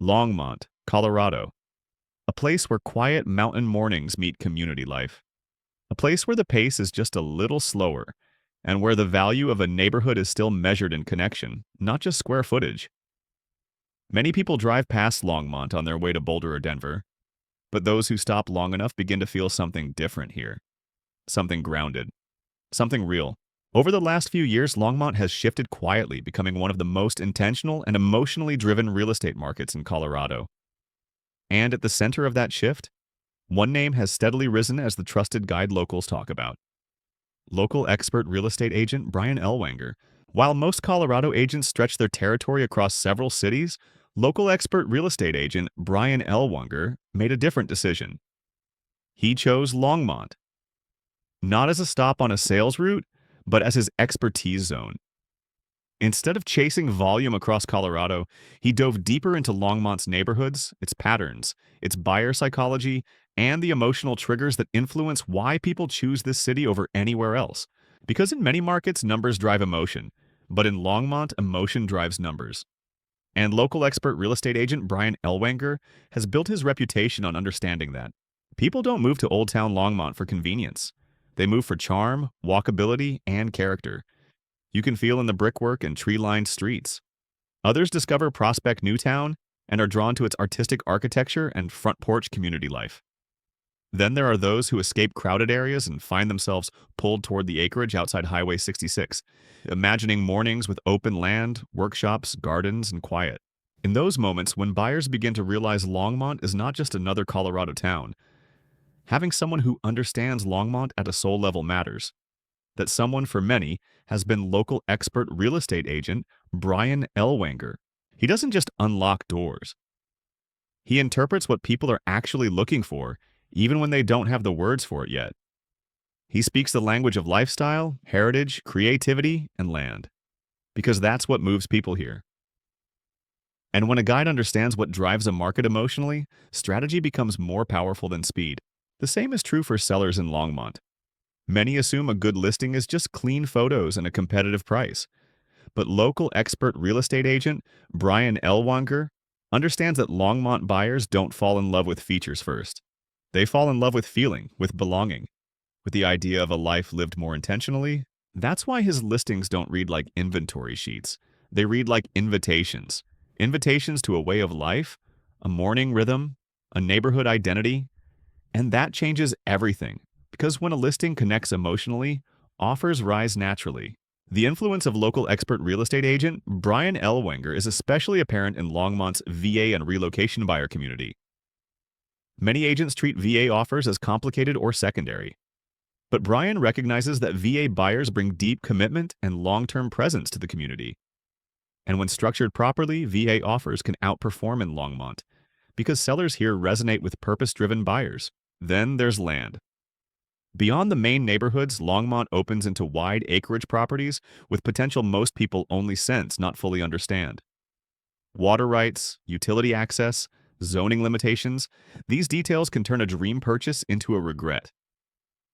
Longmont, Colorado, a place where quiet mountain mornings meet community life. A place where the pace is just a little slower, and where the value of a neighborhood is still measured in connection, not just square footage. Many people drive past Longmont on their way to Boulder or Denver, but those who stop long enough begin to feel something different here. Something grounded. Something real. Over the last few years, Longmont has shifted quietly, becoming one of the most intentional and emotionally driven real estate markets in Colorado. And at the center of that shift, one name has steadily risen as the trusted guide locals talk about. Local expert real estate agent Brian Ellwanger. While most Colorado agents stretch their territory across several cities, local expert real estate agent Brian Ellwanger made a different decision. He chose Longmont, not as a stop on a sales route, but as his expertise zone. Instead of chasing volume across Colorado, he dove deeper into Longmont's neighborhoods, its patterns, its buyer psychology, and the emotional triggers that influence why people choose this city over anywhere else. Because in many markets, numbers drive emotion, but in Longmont, emotion drives numbers. And local expert real estate agent Brian Ellwanger has built his reputation on understanding that. People don't move to Old Town Longmont for convenience. They move for charm, walkability, and character. You can feel in the brickwork and tree-lined streets. Others discover Prospect Newtown and are drawn to its artistic architecture and front porch community life. Then there are those who escape crowded areas and find themselves pulled toward the acreage outside Highway 66, imagining mornings with open land, workshops, gardens, and quiet. In those moments, when buyers begin to realize Longmont is not just another Colorado town, having someone who understands Longmont at a soul level matters. That someone, for many, has been local expert real estate agent Brian Ellwanger. He doesn't just unlock doors. He interprets what people are actually looking for, even when they don't have the words for it yet. He speaks the language of lifestyle, heritage, creativity, and land. Because that's what moves people here. And when a guide understands what drives a market emotionally, strategy becomes more powerful than speed. The same is true for sellers in Longmont. Many assume a good listing is just clean photos and a competitive price. But local expert real estate agent Brian Ellwanger understands that Longmont buyers don't fall in love with features first. They fall in love with feeling, with belonging, with the idea of a life lived more intentionally. That's why his listings don't read like inventory sheets. They read like invitations. Invitations to a way of life, a morning rhythm, a neighborhood identity. And that changes everything. Because when a listing connects emotionally, offers rise naturally. The influence of local expert real estate agent Brian Ellwanger is especially apparent in Longmont's VA and relocation buyer community. Many agents treat VA offers as complicated or secondary. But Brian recognizes that VA buyers bring deep commitment and long-term presence to the community. And when structured properly, VA offers can outperform in Longmont, because sellers here resonate with purpose-driven buyers. Then there's land. Beyond the main neighborhoods, Longmont opens into wide acreage properties with potential most people only sense, not fully understand. Water rights, utility access, zoning limitations, these details can turn a dream purchase into a regret.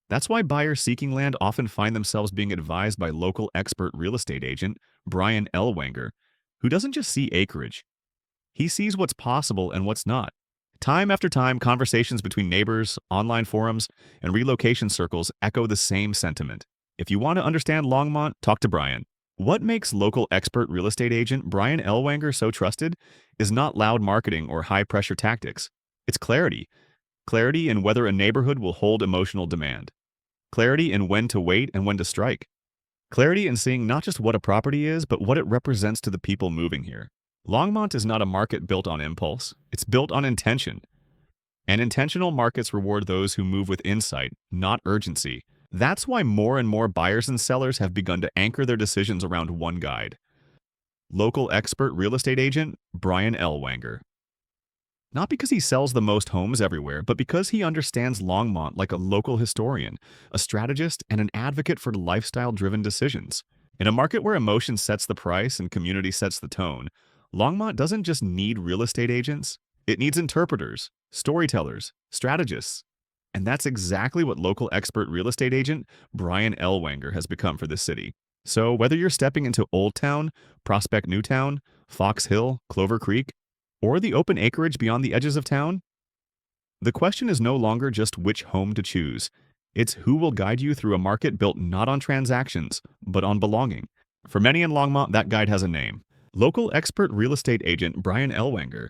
That's why buyers seeking land often find themselves being advised by local expert real estate agent Brian Ellwanger, who doesn't just see acreage. He sees what's possible and what's not. Time after time, conversations between neighbors, online forums, and relocation circles echo the same sentiment. If you want to understand Longmont, talk to Brian. What makes local expert real estate agent Brian Ellwanger so trusted is not loud marketing or high-pressure tactics. It's clarity. Clarity in whether a neighborhood will hold emotional demand. Clarity in when to wait and when to strike. Clarity in seeing not just what a property is, but what it represents to the people moving here. Longmont is not a market built on impulse. It's built on intention. And intentional markets reward those who move with insight, not urgency. That's why more and more buyers and sellers have begun to anchor their decisions around one guide. Local expert real estate agent Brian Ellwanger. Not because he sells the most homes everywhere, but because he understands Longmont like a local historian, a strategist, and an advocate for lifestyle-driven decisions. In a market where emotion sets the price and community sets the tone, Longmont doesn't just need real estate agents, it needs interpreters, storytellers, strategists. And that's exactly what local expert real estate agent Brian Ellwanger has become for this city. So whether you're stepping into Old Town, Prospect Newtown, Fox Hill, Clover Creek, or the open acreage beyond the edges of town? The question is no longer just which home to choose. It's who will guide you through a market built not on transactions, but on belonging. For many in Longmont, that guide has a name. Local expert real estate agent Brian Ellwanger